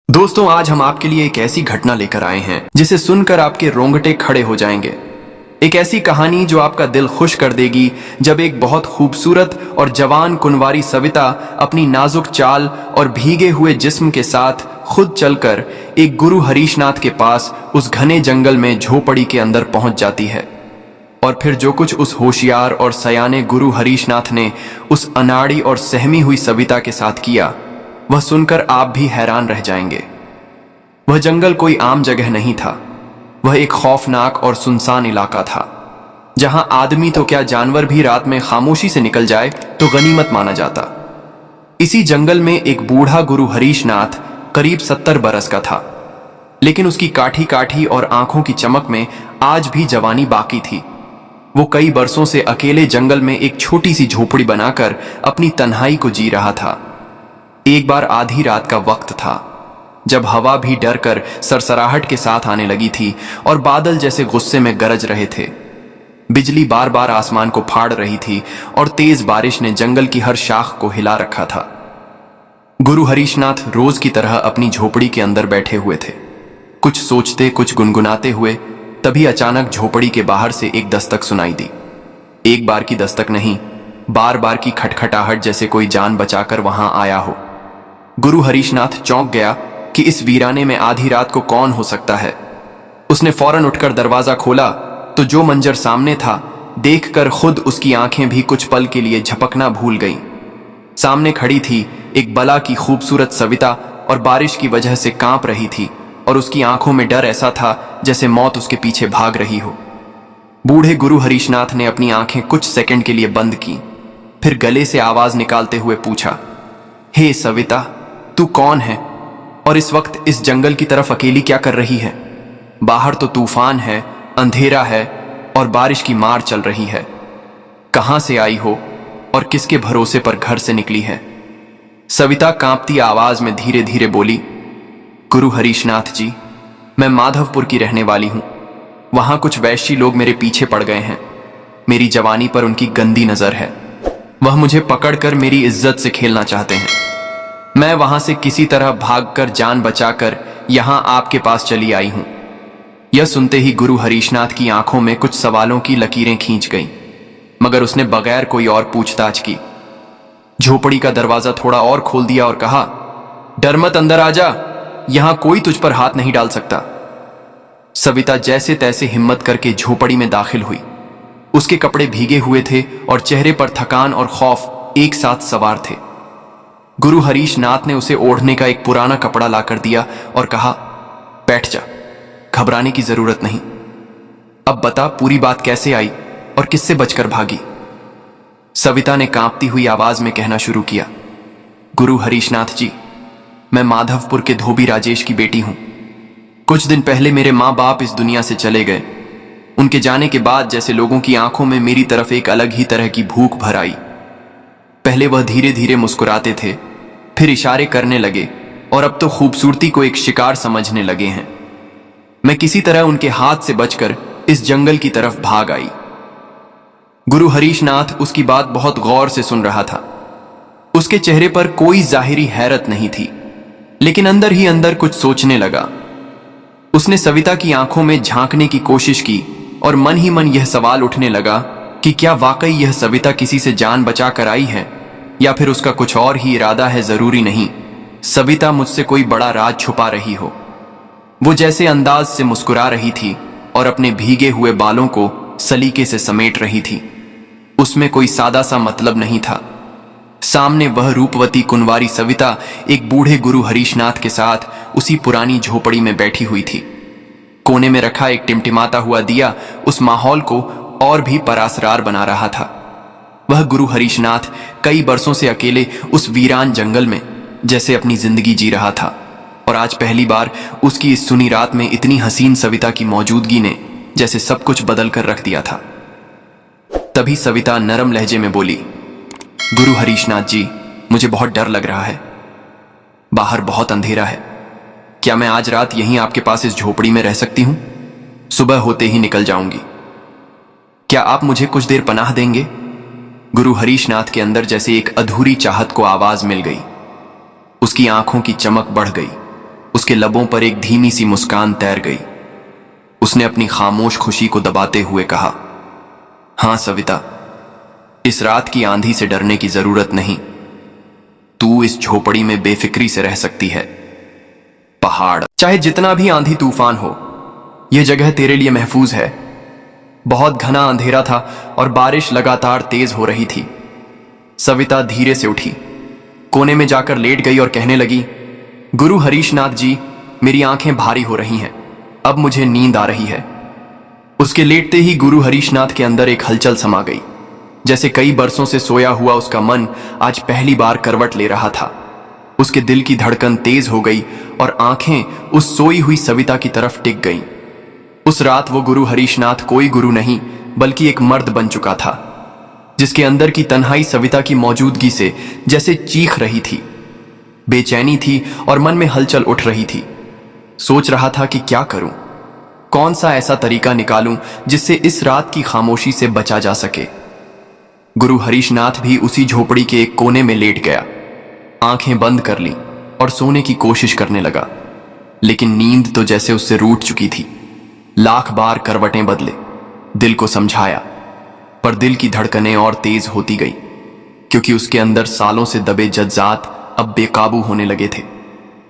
दोस्तों, आज हम आपके लिए एक ऐसी घटना लेकर आए हैं जिसे सुनकर आपके रोंगटे खड़े हो जाएंगे। एक ऐसी कहानी जो आपका दिल खुश कर देगी, जब एक बहुत खूबसूरत और जवान कुंवारी सविता अपनी नाजुक चाल और भीगे हुए जिस्म के साथ खुद चलकर एक गुरु हरीशनाथ के पास उस घने जंगल में झोपड़ी के अंदर पहुंच जाती है। और फिर जो कुछ उस होशियार और सयाने गुरु हरीशनाथ ने उस अनाड़ी और सहमी हुई सविता के साथ किया, वह सुनकर आप भी हैरान रह जाएंगे। वह जंगल कोई आम जगह नहीं था। वह एक खौफनाक और सुनसान इलाका था, जहां आदमी तो क्या, जानवर भी रात में खामोशी से निकल जाए तो गनीमत माना जाता। इसी जंगल में एक बूढ़ा गुरु हरीशनाथ करीब 70 बरस का था, लेकिन उसकी काठी काठी और आंखों की चमक में आज भी जवानी बाकी थी। वो कई बरसों से अकेले जंगल में एक छोटी सी झोपड़ी बनाकर अपनी तन्हाई को जी रहा था। एक बार आधी रात का वक्त था, जब हवा भी डर कर सरसराहट के साथ आने लगी थी और बादल जैसे गुस्से में गरज रहे थे। बिजली बार बार आसमान को फाड़ रही थी और तेज बारिश ने जंगल की हर शाख को हिला रखा था। गुरु हरीशनाथ रोज की तरह अपनी झोपड़ी के अंदर बैठे हुए थे, कुछ सोचते कुछ गुनगुनाते हुए। तभी अचानक झोपड़ी के बाहर से एक दस्तक सुनाई दी। एक बार की दस्तक नहीं, बार बार की खटखटाहट, जैसे कोई जान बचाकर वहां आया हो। गुरु हरीशनाथ चौंक गया कि इस वीराने में आधी रात को कौन हो सकता है। उसने फौरन उठकर दरवाजा खोला तो जो मंजर सामने था, देखकर खुद उसकी आंखें भी कुछ पल के लिए झपकना भूल गईं। सामने खड़ी थी एक बला की खूबसूरत सविता, और बारिश की वजह से कांप रही थी और उसकी आंखों में डर ऐसा था जैसे मौत उसके पीछे भाग रही हो। बूढ़े गुरु हरीशनाथ ने अपनी आंखें कुछ सेकंड के लिए बंद की, फिर गले से आवाज निकालते हुए पूछा, हे सविता, तू कौन है और इस वक्त इस जंगल की तरफ अकेली क्या कर रही है? बाहर तो तूफान है, अंधेरा है और बारिश की मार चल रही है। कहां से आई हो और किसके भरोसे पर घर से निकली है? सविता कांपती आवाज में धीरे धीरे बोली, गुरु हरीशनाथ जी, मैं माधवपुर की रहने वाली हूं। वहां कुछ वैश्य लोग मेरे पीछे पड़ गए हैं। मेरी जवानी पर उनकी गंदी नजर है। वह मुझे पकड़कर मेरी इज्जत से खेलना चाहते हैं। मैं वहां से किसी तरह भागकर जान बचाकर यहां आपके पास चली आई हूं। यह सुनते ही गुरु हरीशनाथ की आंखों में कुछ सवालों की लकीरें खींच गईं, मगर उसने बगैर कोई और पूछताछ की झोपड़ी का दरवाजा थोड़ा और खोल दिया और कहा, डर मत, अंदर आ जा। यहां कोई तुझ पर हाथ नहीं डाल सकता। सविता जैसे तैसे हिम्मत करके झोपड़ी में दाखिल हुई। उसके कपड़े भीगे हुए थे और चेहरे पर थकान और खौफ एक साथ सवार थे। गुरु हरीशनाथ ने उसे ओढ़ने का एक पुराना कपड़ा लाकर दिया और कहा, बैठ जा, घबराने की जरूरत नहीं। अब बता, पूरी बात कैसे आई और किससे बचकर भागी? सविता ने कांपती हुई आवाज में कहना शुरू किया, गुरु हरीशनाथ जी, मैं माधवपुर के धोबी राजेश की बेटी हूं। कुछ दिन पहले मेरे माँ बाप इस दुनिया से चले गए। उनके जाने के बाद जैसे लोगों की आंखों में मेरी तरफ एक अलग ही तरह की भूख भर आई। पहले वह धीरे धीरे मुस्कुराते थे, फिर इशारे करने लगे और अब तो खूबसूरती को एक शिकार समझने लगे हैं। मैं किसी तरह उनके हाथ से बचकर इस जंगल की तरफ भाग आई। गुरु हरीशनाथ उसकी बात बहुत गौर से सुन रहा था। उसके चेहरे पर कोई जाहिरी हैरत नहीं थी, लेकिन अंदर ही अंदर कुछ सोचने लगा। उसने सविता की आंखों में झांकने की कोशिश की और मन ही मन यह सवाल उठने लगा कि क्या वाकई यह सविता किसी से जान बचा कर आई है, या फिर उसका कुछ और ही इरादा है। जरूरी नहीं सविता मुझसे कोई बड़ा राज छुपा रही हो। वो जैसे अंदाज से मुस्कुरा रही थी और अपने भीगे हुए बालों को सलीके से समेट रही थी। उसमें कोई सादा सा मतलब नहीं था। सामने वह रूपवती कुंवारी सविता एक बूढ़े गुरु हरीशनाथ के साथ उसी पुरानी झोपड़ी में बैठी हुई थी। कोने में रखा एक टिमटिमाता हुआ दिया उस माहौल को और भी परासरार बना रहा था। वह गुरु हरीशनाथ कई बरसों से अकेले उस वीरान जंगल में जैसे अपनी जिंदगी जी रहा था, और आज पहली बार उसकी इस सुनी रात में इतनी हसीन सविता की मौजूदगी ने जैसे सब कुछ बदल कर रख दिया था। तभी सविता नरम लहजे में बोली, गुरु हरीशनाथ जी, मुझे बहुत डर लग रहा है। बाहर बहुत अंधेरा है। क्या मैं आज रात यहीं आपके पास इस झोपड़ी में रह सकती हूं? सुबह होते ही निकल जाऊंगी। क्या आप मुझे कुछ देर पनाह देंगे? गुरु हरीशनाथ के अंदर जैसे एक अधूरी चाहत को आवाज मिल गई। उसकी आंखों की चमक बढ़ गई उसके लबों पर एक धीमी सी मुस्कान तैर गई। उसने अपनी खामोश खुशी को दबाते हुए कहा, हां सविता, इस रात की आंधी से डरने की जरूरत नहीं। तू इस झोपड़ी में बेफिक्री से रह सकती है। पहाड़ चाहे जितना भी आंधी तूफान हो, यह जगह तेरे लिए महफूज है। बहुत घना अंधेरा था और बारिश लगातार तेज हो रही थी। सविता धीरे से उठी, कोने में जाकर लेट गई और कहने लगी, गुरु हरीशनाथ जी, मेरी आंखें भारी हो रही हैं, अब मुझे नींद आ रही है। उसके लेटते ही गुरु हरीशनाथ के अंदर एक हलचल समा गई, जैसे कई बरसों से सोया हुआ उसका मन आज पहली बार करवट ले रहा था। उसके दिल की धड़कन तेज हो गई और आंखें उस सोई हुई सविता की तरफ टिक गईं। उस रात वो गुरु हरीशनाथ कोई गुरु नहीं बल्कि एक मर्द बन चुका था, जिसके अंदर की तन्हाई सविता की मौजूदगी से जैसे चीख रही थी। बेचैनी थी और मन में हलचल उठ रही थी। सोच रहा था कि क्या करूं, कौन सा ऐसा तरीका निकालूं जिससे इस रात की खामोशी से बचा जा सके। गुरु हरीशनाथ भी उसी झोपड़ी के एक कोने में लेट गया, आंखें बंद कर ली और सोने की कोशिश करने लगा, लेकिन नींद तो जैसे उससे रूठ चुकी थी। लाख बार करवटें बदले, दिल को समझाया, पर दिल की धड़कनें और तेज होती गई, क्योंकि उसके अंदर सालों से दबे जज्बात अब बेकाबू होने लगे थे।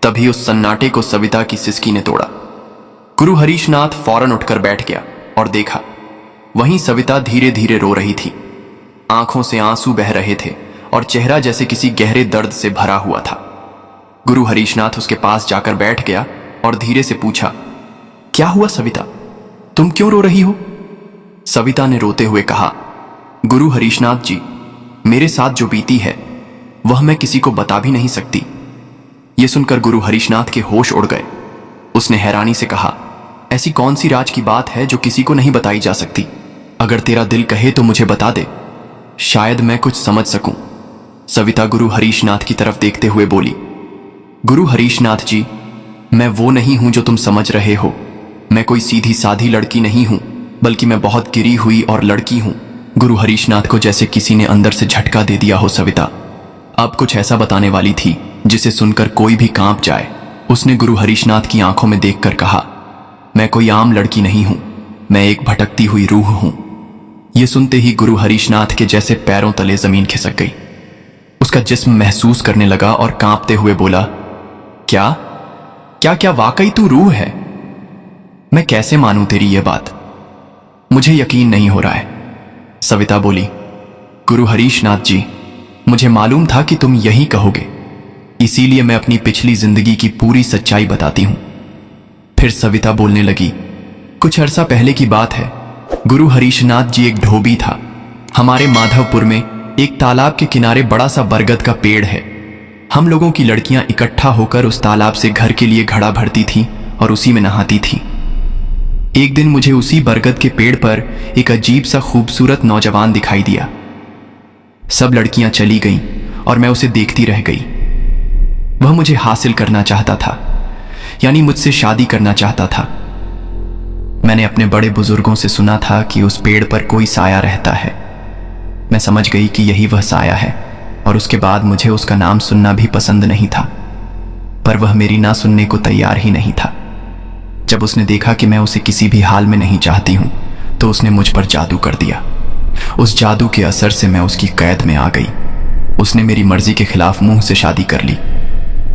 तभी उस सन्नाटे को सविता की सिसकी ने तोड़ा। गुरु हरीशनाथ फौरन उठकर बैठ गया और देखा, वहीं सविता धीरे धीरे रो रही थी। आंखों से आंसू बह रहे थे और चेहरा जैसे किसी गहरे दर्द से भरा हुआ था। गुरु हरीशनाथ उसके पास जाकर बैठ गया और धीरे से पूछा, क्या हुआ सविता, तुम क्यों रो रही हो? सविता ने रोते हुए कहा, गुरु हरीशनाथ जी, मेरे साथ जो बीती है वह मैं किसी को बता भी नहीं सकती। यह सुनकर गुरु हरीशनाथ के होश उड़ गए। उसने हैरानी से कहा, ऐसी कौन सी राज की बात है जो किसी को नहीं बताई जा सकती? अगर तेरा दिल कहे तो मुझे बता दे, शायद मैं कुछ समझ सकूं। सविता गुरु हरीशनाथ की तरफ देखते हुए बोली, गुरु हरीशनाथ जी, मैं वो नहीं हूं जो तुम समझ रहे हो। मैं कोई सीधी साधी लड़की नहीं हूं, बल्कि मैं बहुत गिरी हुई और लड़की हूं। गुरु हरीशनाथ को जैसे किसी ने अंदर से झटका दे दिया हो। सविता अब कुछ ऐसा बताने वाली थी जिसे सुनकर कोई भी कांप जाए। उसने गुरु हरीशनाथ की आंखों में देखकर कहा, मैं कोई आम लड़की नहीं हूं, मैं एक भटकती हुई रूह हूं। यह सुनते ही गुरु हरीशनाथ के जैसे पैरों तले जमीन खिसक गई। उसका जिस्म महसूस करने लगा और कांपते हुए बोला, क्या क्या क्या वाकई तू रूह है? मैं कैसे मानूं तेरी यह बात, मुझे यकीन नहीं हो रहा है। सविता बोली, गुरु हरीशनाथ जी, मुझे मालूम था कि तुम यही कहोगे, इसीलिए मैं अपनी पिछली जिंदगी की पूरी सच्चाई बताती हूं। फिर सविता बोलने लगी, कुछ अरसा पहले की बात है। गुरु हरीशनाथ जी एक धोबी था। हमारे माधवपुर में एक तालाब के किनारे बड़ा सा बरगद का पेड़ है। हम लोगों की लड़कियां इकट्ठा होकर उस तालाब से घर के लिए घड़ा भरती थीं और उसी में नहाती थीं। एक दिन मुझे उसी बरगद के पेड़ पर एक अजीब सा खूबसूरत नौजवान दिखाई दिया। सब लड़कियां चली गईं और मैं उसे देखती रह गई। वह मुझे हासिल करना चाहता था, यानी मुझसे शादी करना चाहता था। मैंने अपने बड़े बुजुर्गों से सुना था कि उस पेड़ पर कोई साया रहता है। मैं समझ गई कि यही वह साया है और उसके बाद मुझे उसका नाम सुनना भी पसंद नहीं था, पर वह मेरी ना सुनने को तैयार ही नहीं था। जब उसने देखा कि मैं उसे किसी भी हाल में नहीं चाहती हूं, तो उसने मुझ पर जादू कर दिया। उस जादू के असर से मैं उसकी कैद में आ गई। उसने मेरी मर्जी के खिलाफ मुंह से शादी कर ली,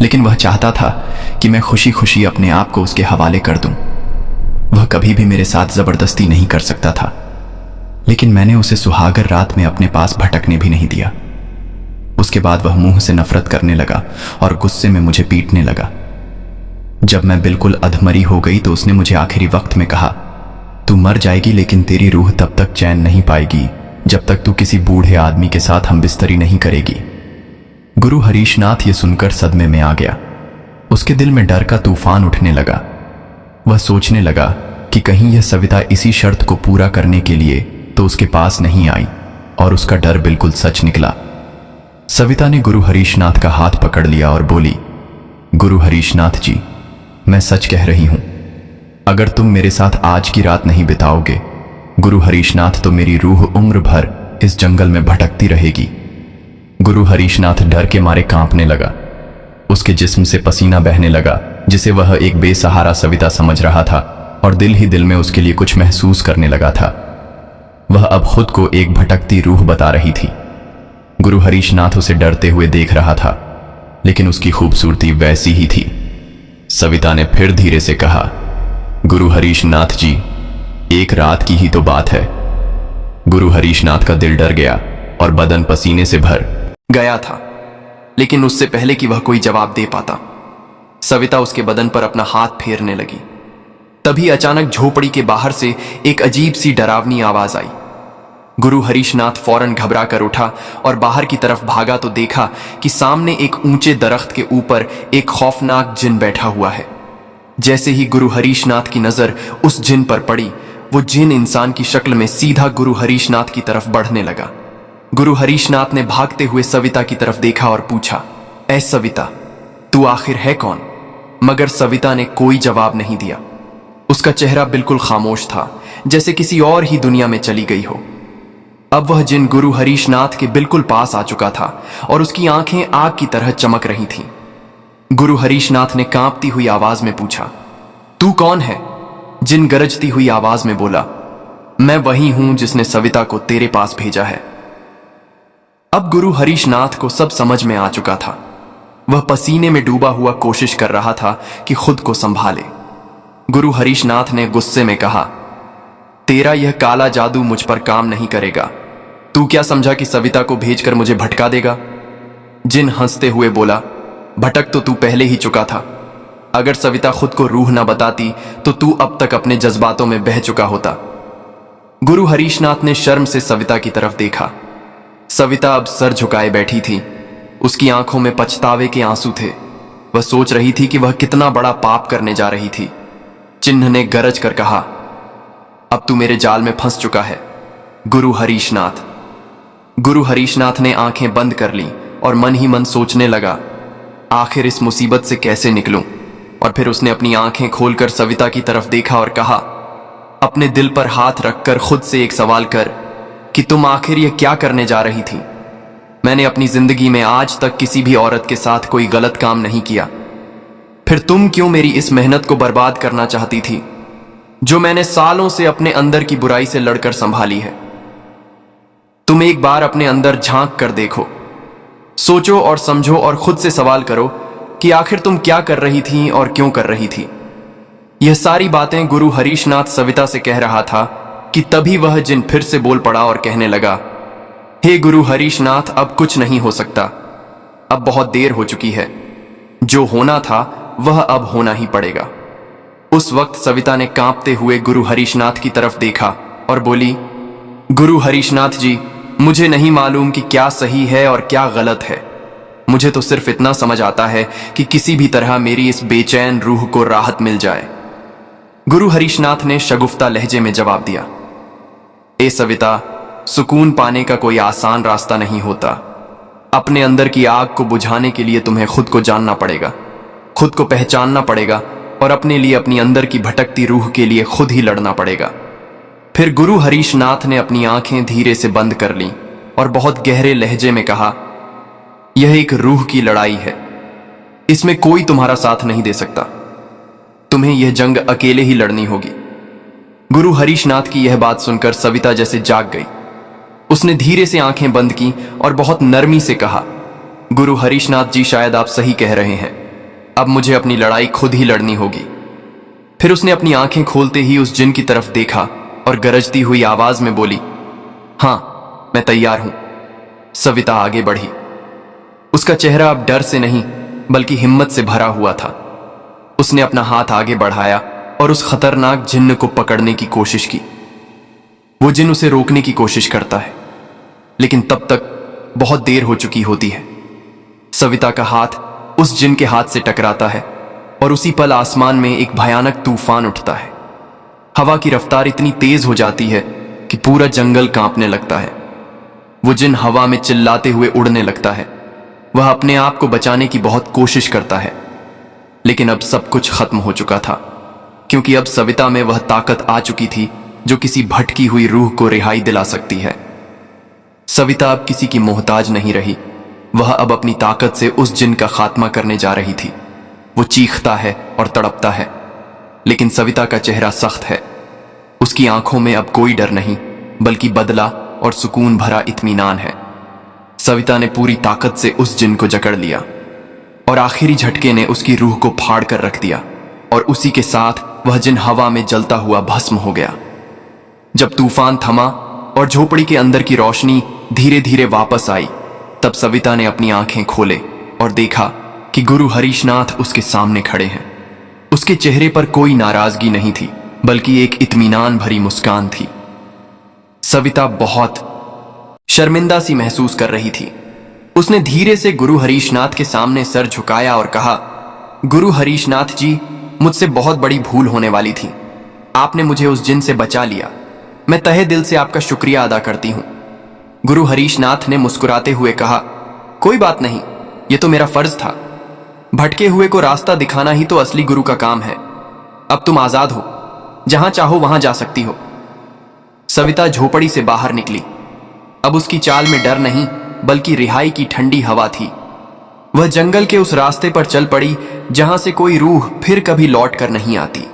लेकिन वह चाहता था कि मैं खुशी खुशी अपने आप को उसके हवाले कर दूं। वह कभी भी मेरे साथ जबरदस्ती नहीं कर सकता था, लेकिन मैंने उसे सुहागर रात में अपने पास भटकने भी नहीं दिया। उसके बाद वह मुंह से नफरत करने लगा और गुस्से में मुझे पीटने लगा। जब मैं बिल्कुल अधमरी हो गई तो उसने मुझे आखिरी वक्त में कहा, तू मर जाएगी लेकिन तेरी रूह तब तक चैन नहीं पाएगी जब तक तू किसी बूढ़े आदमी के साथ हमबिस्तरी नहीं करेगी। गुरु हरीशनाथ ये सुनकर सदमे में आ गया। उसके दिल में डर का तूफान उठने लगा। वह सोचने लगा कि कहीं यह सविता इसी शर्त को पूरा करने के लिए तो उसके पास नहीं आई, और उसका डर बिल्कुल सच निकला। सविता ने गुरु हरीशनाथ का हाथ पकड़ लिया और बोली, गुरु हरीशनाथ जी, मैं सच कह रही हूं, अगर तुम मेरे साथ आज की रात नहीं बिताओगे, गुरु हरीशनाथ, तो मेरी रूह उम्र भर इस जंगल में भटकती रहेगी। गुरु हरीशनाथ डर के मारे कांपने लगा। उसके जिस्म से पसीना बहने लगा जिसे वह एक बेसहारा सविता समझ रहा था और दिल ही दिल में उसके लिए कुछ महसूस करने लगा था। वह अब खुद को एक भटकती रूह बता रही थी। गुरु हरीशनाथ उसे डरते हुए देख रहा था, लेकिन उसकी खूबसूरती वैसी ही थी। सविता ने फिर धीरे से कहा, गुरु हरीशनाथ जी, एक रात की ही तो बात है। गुरु हरीशनाथ का दिल डर गया और बदन पसीने से भर गया था, लेकिन उससे पहले कि वह कोई जवाब दे पाता, सविता उसके बदन पर अपना हाथ फेरने लगी। तभी अचानक झोपड़ी के बाहर से एक अजीब सी डरावनी आवाज आई। गुरु हरीशनाथ फौरन घबरा कर उठा और बाहर की तरफ भागा तो देखा कि सामने एक ऊंचे दरख्त के ऊपर एक खौफनाक जिन बैठा हुआ है। जैसे ही गुरु हरीशनाथ की नजर उस जिन पर पड़ी, वो जिन इंसान की शक्ल में सीधा गुरु हरीशनाथ की तरफ बढ़ने लगा। गुरु हरीशनाथ ने भागते हुए सविता की तरफ देखा और पूछा, ऐ सविता, तू आखिर है कौन? मगर सविता ने कोई जवाब नहीं दिया। उसका चेहरा बिल्कुल खामोश था, जैसे किसी और ही दुनिया में चली गई हो। अब वह जिन गुरु हरीशनाथ के बिल्कुल पास आ चुका था और उसकी आंखें आग की तरह चमक रही थीं। गुरु हरीशनाथ ने कांपती हुई आवाज में पूछा, तू कौन है? जिन गरजती हुई आवाज में बोला, मैं वही हूं जिसने सविता को तेरे पास भेजा है। अब गुरु हरीशनाथ को सब समझ में आ चुका था। वह पसीने में डूबा हुआ कोशिश कर रहा था कि खुद को संभाले। गुरु हरीशनाथ ने गुस्से में कहा, तेरा यह काला जादू मुझ पर काम नहीं करेगा। तू क्या समझा कि सविता को भेजकर मुझे भटका देगा? जिन हंसते हुए बोला, भटक तो तू पहले ही चुका था। अगर सविता खुद को रूह ना बताती तो तू अब तक अपने जज्बातों में बह चुका होता। गुरु हरीशनाथ ने शर्म से सविता की तरफ देखा। सविता अब सर झुकाए बैठी थी। उसकी आंखों में पछतावे के आंसू थे। वह सोच रही थी कि वह कितना बड़ा पाप करने जा रही थी। चिन्ह ने गरज कर कहा, अब तू मेरे जाल में फंस चुका है, गुरु हरीशनाथ। गुरु हरीशनाथ ने आंखें बंद कर लीं और मन ही मन सोचने लगा, आखिर इस मुसीबत से कैसे निकलूं। और फिर उसने अपनी आंखें खोलकर सविता की तरफ देखा और कहा, अपने दिल पर हाथ रखकर खुद से एक सवाल कर कि तुम आखिर यह क्या करने जा रही थी। मैंने अपनी जिंदगी में आज तक किसी भी औरत के साथ कोई गलत काम नहीं किया, फिर तुम क्यों मेरी इस मेहनत को बर्बाद करना चाहती थी जो मैंने सालों से अपने अंदर की बुराई से लड़कर संभाली है। तुम एक बार अपने अंदर झांक कर देखो, सोचो और समझो और खुद से सवाल करो कि आखिर तुम क्या कर रही थी और क्यों कर रही थी। यह सारी बातें गुरु हरीशनाथ सविता से कह रहा था कि तभी वह जिन फिर से बोल पड़ा और कहने लगा, हे गुरु हरीशनाथ, अब कुछ नहीं हो सकता। अब बहुत देर हो चुकी है। जो होना था वह अब होना ही पड़ेगा। उस वक्त सविता ने कांपते हुए गुरु हरीशनाथ की तरफ देखा और बोली, गुरु हरीशनाथ जी, मुझे नहीं मालूम कि क्या सही है और क्या गलत है। मुझे तो सिर्फ इतना समझ आता है कि किसी भी तरह मेरी इस बेचैन रूह को राहत मिल जाए। गुरु हरीशनाथ ने शगुफ्ता लहजे में जवाब दिया, ए सविता, सुकून पाने का कोई आसान रास्ता नहीं होता। अपने अंदर की आग को बुझाने के लिए तुम्हें खुद को जानना पड़ेगा, खुद को पहचानना पड़ेगा और अपने लिए, अपनी अंदर की भटकती रूह के लिए खुद ही लड़ना पड़ेगा। फिर गुरु हरीशनाथ ने अपनी आंखें धीरे से बंद कर लीं और बहुत गहरे लहजे में कहा, यह एक रूह की लड़ाई है। इसमें कोई तुम्हारा साथ नहीं दे सकता। तुम्हें यह जंग अकेले ही लड़नी होगी। गुरु हरीशनाथ की यह बात सुनकर सविता जैसे जाग गई। उसने धीरे से आंखें बंद की और बहुत नरमी से कहा, गुरु हरीशनाथ जी, शायद आप सही कह रहे हैं। अब मुझे अपनी लड़ाई खुद ही लड़नी होगी। फिर उसने अपनी आंखें खोलते ही उस जिन की तरफ देखा और गरजती हुई आवाज में बोली, हां, मैं तैयार हूं। सविता आगे बढ़ी। उसका चेहरा अब डर से नहीं बल्कि हिम्मत से भरा हुआ था। उसने अपना हाथ आगे बढ़ाया और उस खतरनाक जिन्न को पकड़ने की कोशिश की। वो जिन उसे रोकने की कोशिश करता है, लेकिन तब तक बहुत देर हो चुकी होती है। सविता का हाथ उस जिन के हाथ से टकराता है और उसी पल आसमान में एक भयानक तूफान उठता है। हवा की रफ्तार इतनी तेज हो जाती है कि पूरा जंगल कांपने लगता है। वो जिन हवा में चिल्लाते हुए उड़ने लगता है। वह अपने आप को बचाने की बहुत कोशिश करता है, लेकिन अब सब कुछ खत्म हो चुका था, क्योंकि अब सविता में वह ताकत आ चुकी थी जो किसी भटकी हुई रूह को रिहाई दिला सकती है। सविता अब किसी की मोहताज नहीं रही। वह अब अपनी ताकत से उस जिन का खात्मा करने जा रही थी। वो चीखता है और तड़पता है, लेकिन सविता का चेहरा सख्त है। उसकी आंखों में अब कोई डर नहीं, बल्कि बदला और सुकून भरा इत्मीनान है। सविता ने पूरी ताकत से उस जिन को जकड़ लिया और आखिरी झटके ने उसकी रूह को फाड़ कर रख दिया, और उसी के साथ वह जिन हवा में जलता हुआ भस्म हो गया। जब तूफान थमा और झोपड़ी के अंदर की रोशनी धीरे धीरे वापस आई, तब सविता ने अपनी आंखें खोले और देखा कि गुरु हरीशनाथ उसके सामने खड़े हैं। उसके चेहरे पर कोई नाराजगी नहीं थी, बल्कि एक इत्मीनान भरी मुस्कान थी। सविता बहुत शर्मिंदा सी महसूस कर रही थी। उसने धीरे से गुरु हरीशनाथ के सामने सर झुकाया और कहा, गुरु हरीशनाथ जी, मुझसे बहुत बड़ी भूल होने वाली थी। आपने मुझे उस जिन से बचा लिया। मैं तहे दिल से आपका शुक्रिया अदा करती हूं। गुरु हरीशनाथ ने मुस्कुराते हुए कहा, कोई बात नहीं, यह तो मेरा फर्ज था। भटके हुए को रास्ता दिखाना ही तो असली गुरु का काम है। अब तुम आजाद हो, जहां चाहो वहां जा सकती हो। सविता झोपड़ी से बाहर निकली। अब उसकी चाल में डर नहीं, बल्कि रिहाई की ठंडी हवा थी। वह जंगल के उस रास्ते पर चल पड़ी जहां से कोई रूह फिर कभी लौट कर नहीं आती।